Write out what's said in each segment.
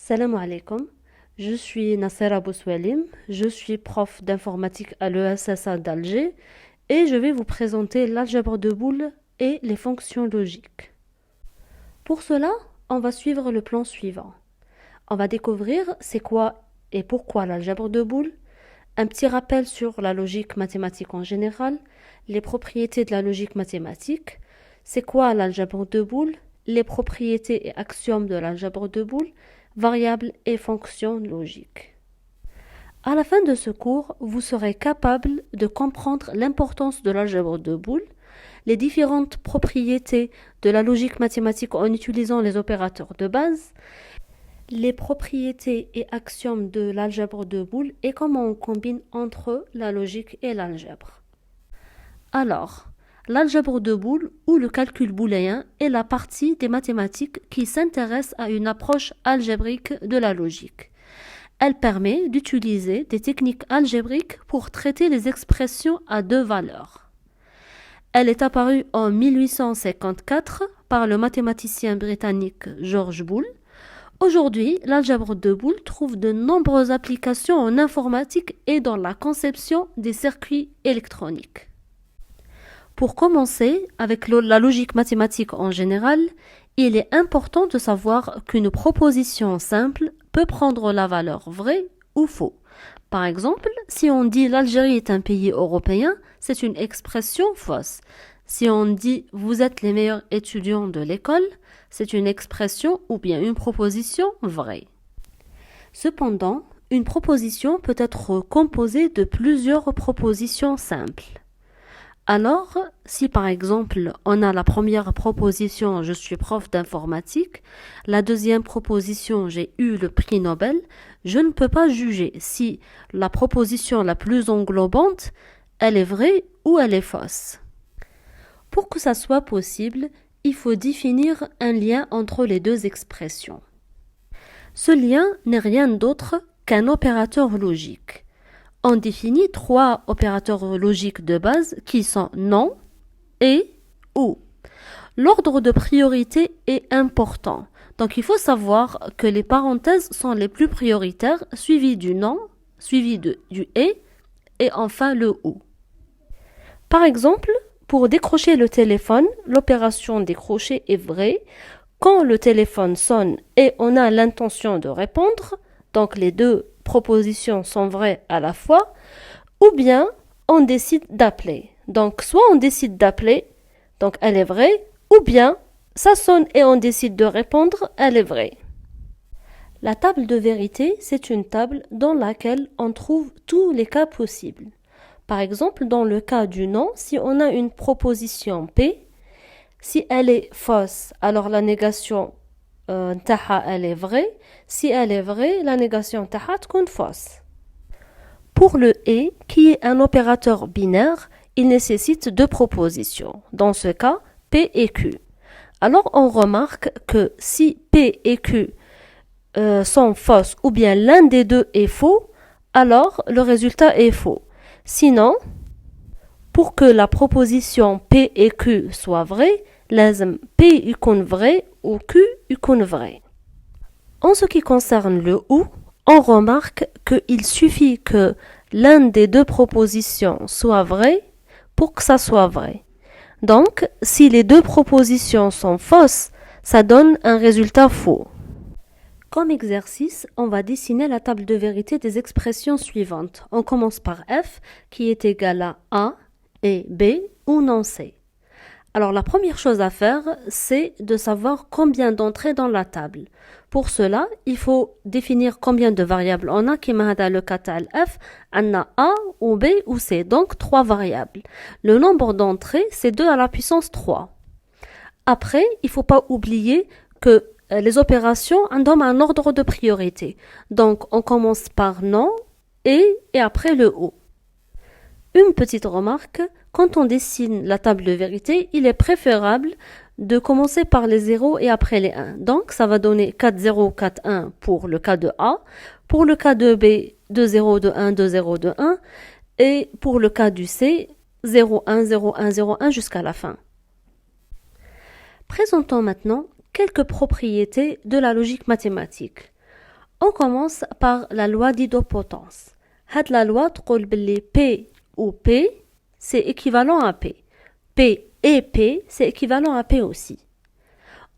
Salam alaikum, je suis Nassera Bouswalim, je suis prof d'informatique à l'ESSA d'Alger et je vais vous présenter l'algèbre de boules et les fonctions logiques. Pour cela, on va suivre le plan suivant. On va découvrir c'est quoi et pourquoi l'algèbre de boules, un petit rappel sur la logique mathématique en général, les propriétés de la logique mathématique, c'est quoi l'algèbre de boules, les propriétés et axiomes de l'algèbre de boules, variables et fonctions logiques. À la fin de ce cours, vous serez capable de comprendre l'importance de l'algèbre de boules, les différentes propriétés de la logique mathématique en utilisant les opérateurs de base, les propriétés et axiomes de l'algèbre de boules et comment on combine entre la logique et l'algèbre. Alors, l'algèbre de boules ou le calcul booléen est la partie des mathématiques qui s'intéresse à une approche algébrique de la logique. Elle permet d'utiliser des techniques algébriques pour traiter les expressions à deux valeurs. Elle est apparue en 1854 par le mathématicien britannique George Boole. Aujourd'hui, l'algèbre de Boole trouve de nombreuses applications en informatique et dans la conception des circuits électroniques. Pour commencer, avec la logique mathématique en général, il est important de savoir qu'une proposition simple peut prendre la valeur vrai ou faux. Par exemple, si on dit l'Algérie est un pays européen, c'est une expression fausse. Si on dit vous êtes les meilleurs étudiants de l'école, c'est une expression ou bien une proposition vraie. Cependant, une proposition peut être composée de plusieurs propositions simples. Alors, si par exemple on a la première proposition je suis prof d'informatique, la deuxième proposition j'ai eu le prix Nobel, je ne peux pas juger si la proposition la plus englobante, elle est vraie ou elle est fausse. Pour que ça soit possible, il faut définir un lien entre les deux expressions. Ce lien n'est rien d'autre qu'un opérateur logique. On définit trois opérateurs logiques de base qui sont non, et, ou. L'ordre de priorité est important. Donc il faut savoir que les parenthèses sont les plus prioritaires, suivies du non, suivi du et enfin le ou. Par exemple, pour décrocher le téléphone, l'opération décrocher est vraie quand le téléphone sonne et on a l'intention de répondre, donc les deux propositions sont vraies à la fois, ou bien on décide d'appeler. Donc soit on décide d'appeler, donc elle est vraie, ou bien ça sonne et on décide de répondre, elle est vraie. La table de vérité, c'est une table dans laquelle on trouve tous les cas possibles. Par exemple, dans le cas du non, si on a une proposition P, si elle est fausse, alors la négation taha elle est vraie. Si elle est vraie, la négation taha compte fausse. Pour le et, qui est un opérateur binaire, il nécessite deux propositions. Dans ce cas, P et Q. Alors on remarque que si P et Q sont fausses ou bien l'un des deux est faux, alors le résultat est faux. Sinon, pour que la proposition P et Q soit vraie, لازم P يكون vrai ou Q يكون vrai. En ce qui concerne le ou, on remarque qu'il suffit que l'un des deux propositions soit vrai pour que ça soit vrai. Donc, si les deux propositions sont fausses, ça donne un résultat faux. Comme exercice, on va dessiner la table de vérité des expressions suivantes. On commence par F qui est égal à A et B ou non C. Alors la première chose à faire, c'est de savoir combien d'entrées dans la table. Pour cela, il faut définir combien de variables on a, qui m'a dans le cas de F, on a A ou B ou C, donc 3 variables. Le nombre d'entrées, c'est 2 à la puissance 3. Après, il ne faut pas oublier que les opérations ont un ordre de priorité. Donc on commence par non et après le ou. Une petite remarque, quand on dessine la table de vérité, il est préférable de commencer par les 0 et après les 1. Donc, ça va donner 4, 0, 4, 1 pour le cas de A. Pour le cas de B, 2, 0, 2, 1, 2, 0, 2, 1. Et pour le cas du C, 0, 1, 0, 1, 0, 1 jusqu'à la fin. Présentons maintenant quelques propriétés de la logique mathématique. On commence par la loi d'idempotence. Cette la loi تقول باللي P ou P c'est équivalent à P. P et P c'est équivalent à P aussi.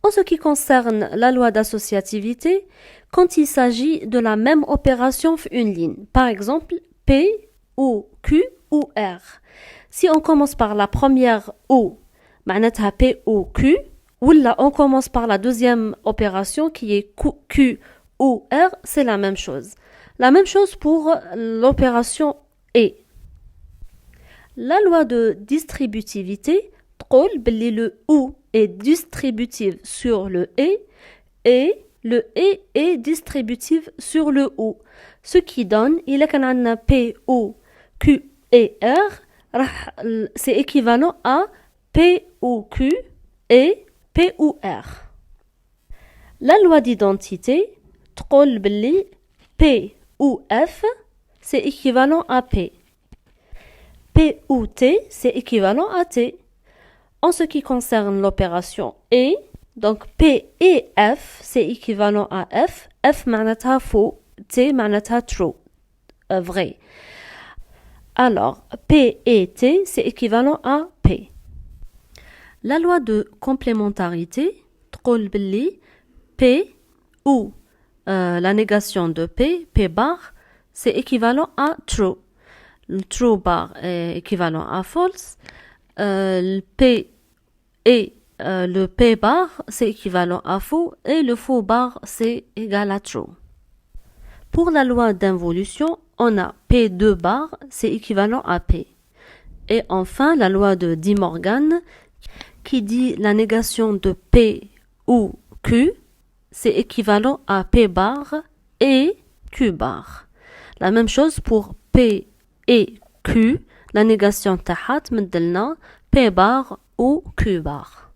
En ce qui concerne la loi d'associativité, quand il s'agit de la même opération sur une ligne, par exemple P ou Q ou R. Si on commence par la première O, معناتها P ou Q, ou là on commence par la deuxième opération qui est Q ou R, c'est la même chose. La même chose pour l'opération E. La loi de distributivité تقول باللي le OU est distributif sur le et le E est distributif sur le OU. Ce qui donne, il y a P, O, Q et R, c'est équivalent à P ou Q et P ou R. La loi d'identité تقول باللي P ou F c'est équivalent à P. P ou T c'est équivalent à T. En ce qui concerne l'opération et, donc P et F c'est équivalent à F. F معناتها faux, T معناتها true, vrai. Alors P et T c'est équivalent à P. La loi de complémentarité تقول باللي P ou la négation de P, P bar, c'est équivalent à true. Le true bar est équivalent à false. Le P et le P bar, c'est équivalent à faux. Et le faux bar, c'est égal à true. Pour la loi d'involution, on a P2 bar, c'est équivalent à P. Et enfin, la loi de De Morgan, qui dit la négation de P ou Q, c'est équivalent à P bar et Q bar. La même chose pour P et Q, la négation tahat مدلنا P bar ou Q bar.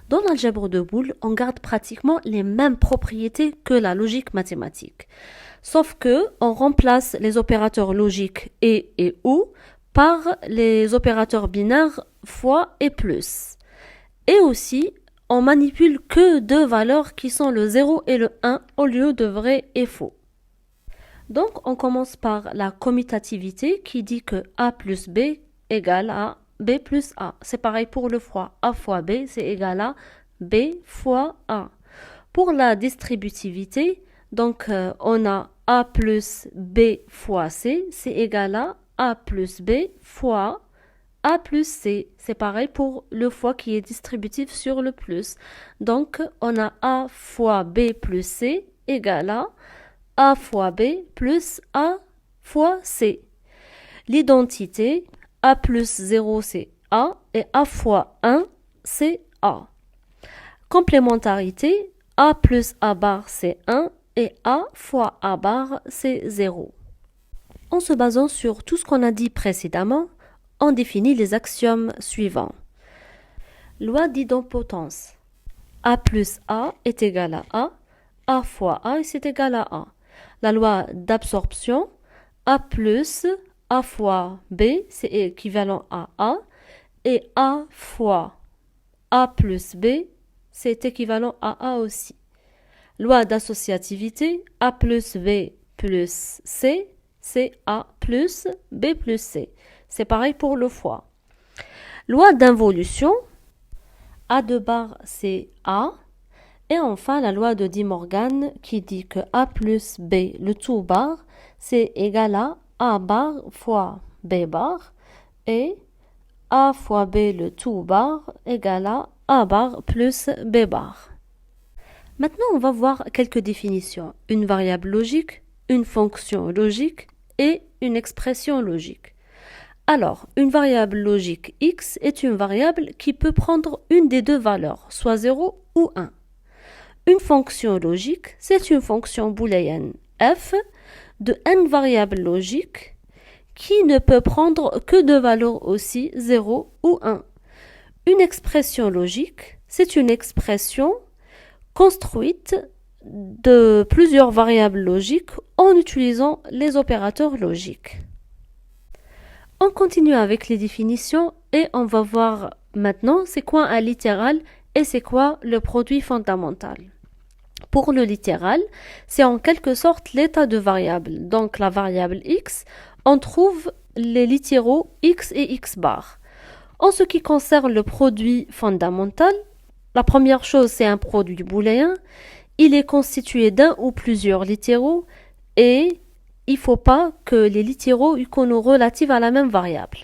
Dans l'algèbre de boules, on garde pratiquement les mêmes propriétés que la logique mathématique. Sauf que on remplace les opérateurs logiques et ou par les opérateurs binaires fois et plus. Et aussi, on manipule que deux valeurs qui sont le 0 et le 1 au lieu de vrai et faux. Donc, on commence par la commutativité qui dit que A plus B égale à B plus A. C'est pareil pour le fois A fois B, c'est égal à B fois A. Pour la distributivité, donc on a A plus B fois C, c'est égal à A plus B fois A plus C. C'est pareil pour le fois qui est distributif sur le plus. Donc, on a A fois B plus C égale à A fois B plus A fois C. L'identité, A plus 0 c'est A et A fois 1 c'est A. Complémentarité, A plus A bar c'est 1 et A fois A bar c'est 0. En se basant sur tout ce qu'on a dit précédemment, on définit les axiomes suivants. Loi d'idempotence. A plus A est égal à A fois A c'est égal à A. La loi d'absorption, A plus A fois B c'est équivalent à A et A fois A plus B c'est équivalent à A aussi. Loi d'associativité, A plus B plus C c'est A plus B plus C. C'est pareil pour le fois. Loi d'involution, A de bar c'est A. Et enfin, la loi de De Morgan qui dit que A plus B, le tout bar, c'est égal à A bar fois B bar. Et A fois B, le tout bar, égal à A bar plus B bar. Maintenant, on va voir quelques définitions. Une variable logique, une fonction logique et une expression logique. Alors, une variable logique x est une variable qui peut prendre une des deux valeurs, soit 0 ou 1. Une fonction logique, c'est une fonction booléenne f de n variables logiques qui ne peut prendre que deux valeurs aussi, 0 ou 1. Une expression logique, c'est une expression construite de plusieurs variables logiques en utilisant les opérateurs logiques. On continue avec les définitions et on va voir maintenant c'est quoi un littéral et c'est quoi le produit fondamental. Pour le littéral, c'est en quelque sorte l'état de variable. Donc la variable x, on trouve les littéraux x et x bar. En ce qui concerne le produit fondamental, la première chose c'est un produit booléen. Il est constitué d'un ou plusieurs littéraux et il ne faut pas que les littéraux aient qu'on relative à la même variable.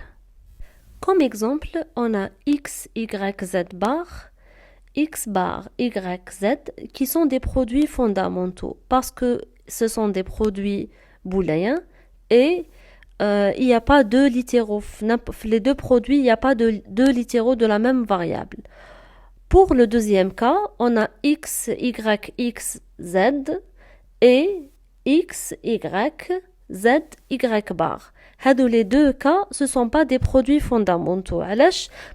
Comme exemple, on a x, y, z bar, x bar, y, z qui sont des produits fondamentaux parce que ce sont des produits booléens et il n'y a pas deux littéraux. Les deux produits, il n'y a pas de deux littéraux de la même variable. Pour le deuxième cas, on a x, y, x, z et x, y, z, y bar. Les deux cas, ce ne sont pas des produits fondamentaux.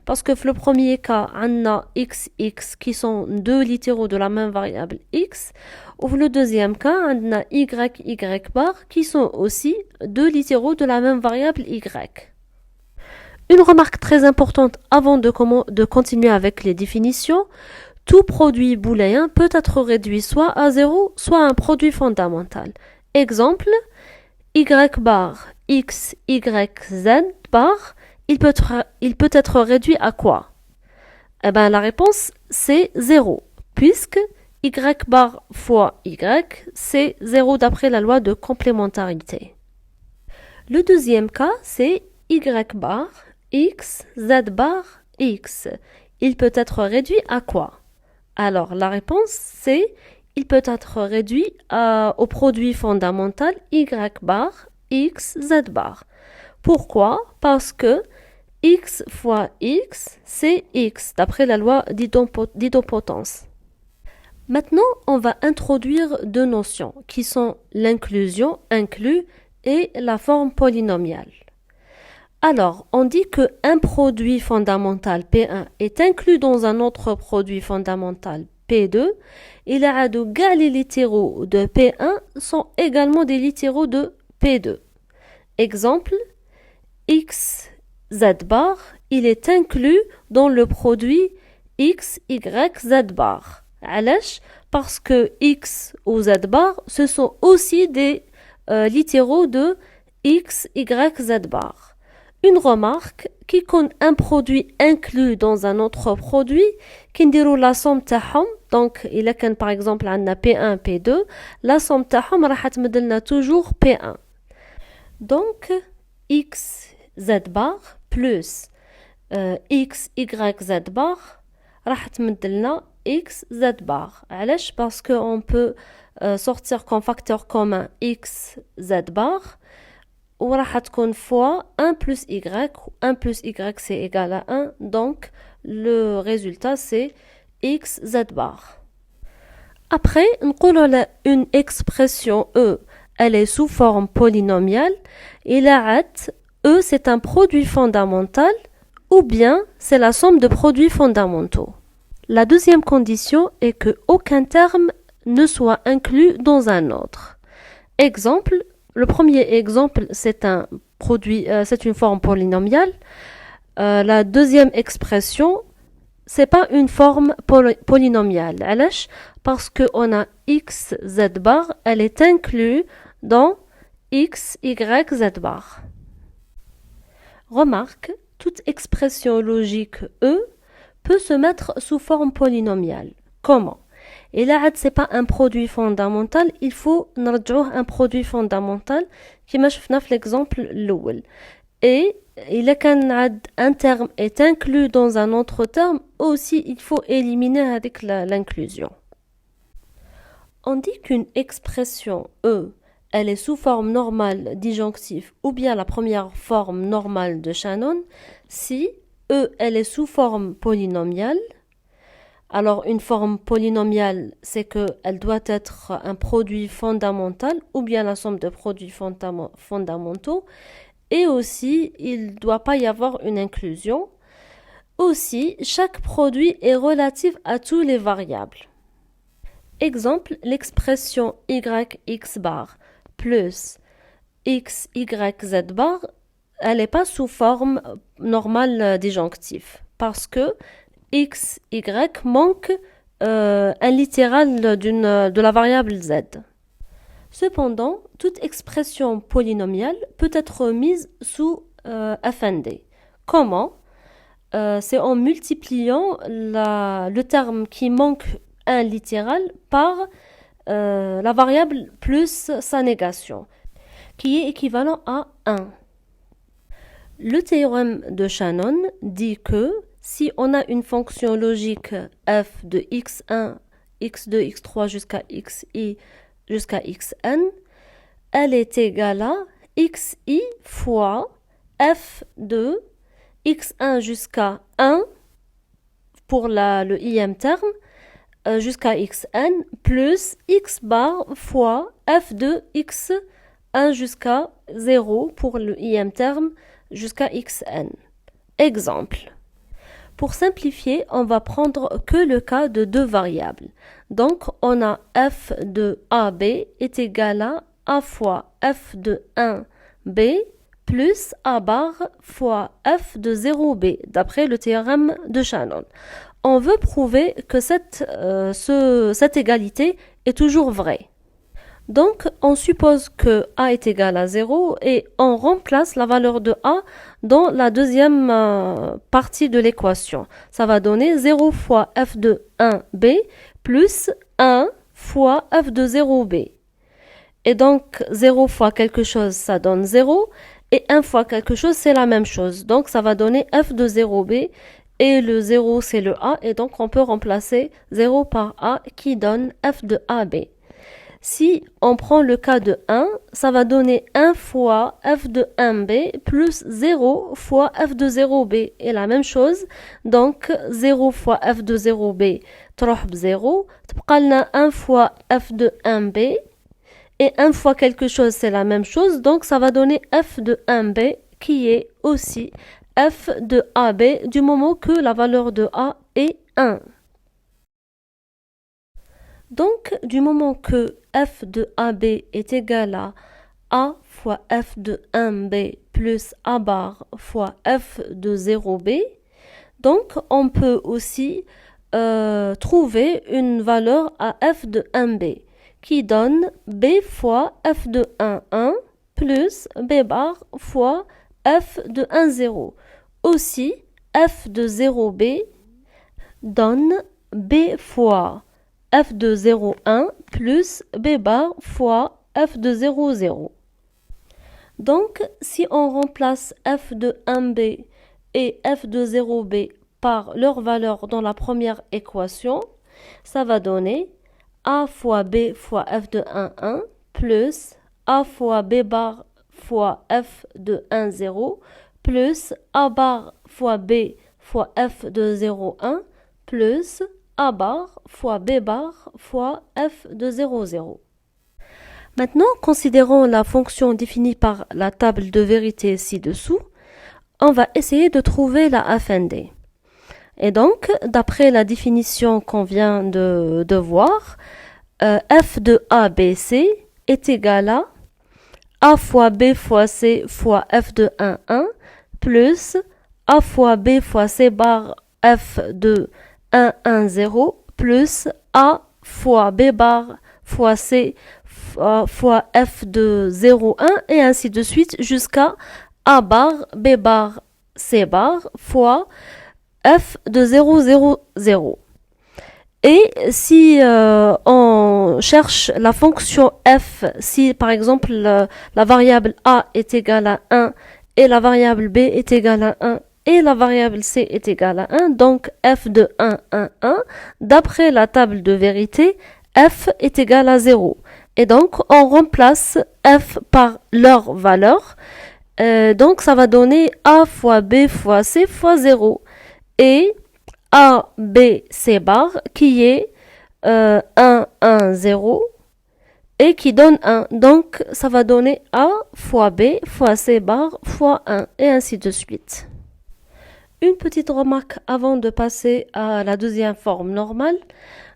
Parce que le premier cas, on a x, x qui sont deux littéraux de la même variable x. Ou le deuxième cas, on a y, y bar qui sont aussi deux littéraux de la même variable y. Une remarque très importante avant de continuer avec les définitions, tout produit booléen peut être réduit soit à 0, soit à un produit fondamental. Exemple, y bar, x, y, z bar, il peut être réduit à quoi? Eh bien, la réponse, c'est 0, puisque y bar fois y, c'est 0 d'après la loi de complémentarité. Le deuxième cas, c'est y bar, x, z bar, x. Il peut être réduit à quoi? Alors, la réponse, c'est il peut être réduit au produit fondamental y bar, x, z bar. Pourquoi? Parce que x fois x, c'est x, d'après la loi d'idempotence. Maintenant, on va introduire deux notions qui sont l'inclusion, inclus, et la forme polynomiale. Alors, on dit qu'un produit fondamental P1 est inclus dans un autre produit fondamental P2 et les littéraux de P1 sont également des littéraux de P2. Exemple, x, z bar, il est inclus dans le produit x, y, z bar. Parce que x ou z bar, ce sont aussi des littéraux de x, y, z bar. Une remarque qui compte un produit inclus dans un autre produit qui نديروا la somme تاعهم. Donc il كان par exemple عندنا P1 P2 la somme تاعهم راح تمد لنا toujours P1. Donc x z bar plus x y z bar راح تمد لنا x z bar. علاش؟ parce que on peut sortir comme facteur commun x z bar وراح تكون fois 1 plus y, 1 plus y c'est égal à 1, donc le résultat c'est x z bar. Après, une expression E, elle est sous forme polynomiale, et la E c'est un produit fondamental, ou bien c'est la somme de produits fondamentaux. La deuxième condition est que aucun terme ne soit inclus dans un autre. Exemple, le premier exemple, c'est c'est une forme polynomiale. La deuxième expression, c'est pas une forme polynomiale. Parce qu'on a x, z bar, elle est inclue dans x, y, z bar. Remarque, toute expression logique E peut se mettre sous forme polynomiale. Comment? Et là, c'est pas un produit fondamental, il faut نرجعوه un produit fondamental كما شفنا في l'exemple الأول. Et إذا كان un terme est inclus dans un autre terme, aussi il faut éliminer avec l'inclusion. On dit qu'une expression E, elle est sous forme normale disjonctif ou bien la première forme normale de Shannon si E, elle est sous forme polynomiale. Alors, une forme polynomiale, c'est qu'elle doit être un produit fondamental ou bien la somme de produits fondamentaux. Et aussi, il ne doit pas y avoir une inclusion. Aussi, chaque produit est relatif à tous les variables. Exemple, l'expression yx bar plus x, y, z bar, elle n'est pas sous forme normale disjonctif parce que x, y manque un littéral de la variable z. Cependant, toute expression polynomiale peut être mise sous fnd. Comment? C'est en multipliant le terme qui manque un littéral par la variable plus sa négation, qui est équivalent à 1. Le théorème de Shannon dit que si on a une fonction logique f de x1, x2, x3 jusqu'à xi jusqu'à xn, elle est égale à xi fois f de x1 jusqu'à 1 pour le ième terme jusqu'à xn plus x bar fois f de x1 jusqu'à 0 pour le ième terme jusqu'à xn. Exemple. Pour simplifier, on va prendre que le cas de deux variables. Donc, on a f de AB est égal à A fois f de 1b plus A bar fois f de 0b, d'après le théorème de Shannon. On veut prouver que cette égalité est toujours vraie. Donc, on suppose que A est égal à 0 et on remplace la valeur de A dans la deuxième partie de l'équation. Ça va donner 0 fois f de 1b plus 1 fois f de 0b. Et donc, 0 fois quelque chose, ça donne 0. Et 1 fois quelque chose, c'est la même chose. Donc, ça va donner f de 0b. Et le 0, c'est le A. Et donc, on peut remplacer 0 par A qui donne f de AB. Si on prend le cas de 1, ça va donner 1 fois f de 1b plus 0 fois f de 0b. Et la même chose, donc 0 fois f de 0b, تروح ب 0. تبقى لنا 1 fois f de 1b. Et 1 fois quelque chose, c'est la même chose. Donc, ça va donner f de 1b qui est aussi f de AB du moment que la valeur de A est 1. Donc, du moment que f de AB est égal à A fois f de 1b plus A bar fois f de 0b, donc on peut aussi trouver une valeur à f de 1b qui donne b fois f de 1, 1 plus b bar fois f de 1, 0. Aussi, f de 0b donne b fois f de 0, 1 plus b bar fois f de 0, 0. Donc, si on remplace f de 1b et f de 0b par leur valeur dans la première équation, ça va donner a fois b fois f de 1, 1 plus a fois b bar fois f de 1, 0 plus a bar fois b fois f de 0, 1 plus a bar fois b bar fois f de 0, 0. Maintenant, considérons la fonction définie par la table de vérité ci-dessous. On va essayer de trouver la fnd. Et donc, d'après la définition qu'on vient de voir, f de a, b, c est égal à a fois b fois c fois f de 1, 1 plus a fois b fois c bar f de 1, 1, 0 plus a fois b bar fois c fois f de 0, 1 et ainsi de suite jusqu'à a bar, b bar, c bar fois f de 0, 0, 0. Et si on cherche la fonction f, si par exemple la variable a est égale à 1 et la variable b est égale à 1 et la variable c est égale à 1, donc f de 1, 1, 1, d'après la table de vérité, f est égal à 0. Et donc on remplace f par leur valeur. Donc ça va donner a fois b fois c fois 0. Et a, b, c bar qui est 1, 1, 0 et qui donne 1. Donc, ça va donner a fois b fois c bar fois 1 et ainsi de suite. Une petite remarque avant de passer à la deuxième forme normale.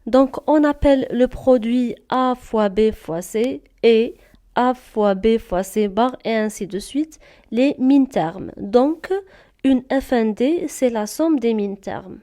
Donc, on appelle le produit a fois b fois c et a fois b fois c bar et ainsi de suite les min-termes. Donc, une fnd, c'est la somme des min-termes.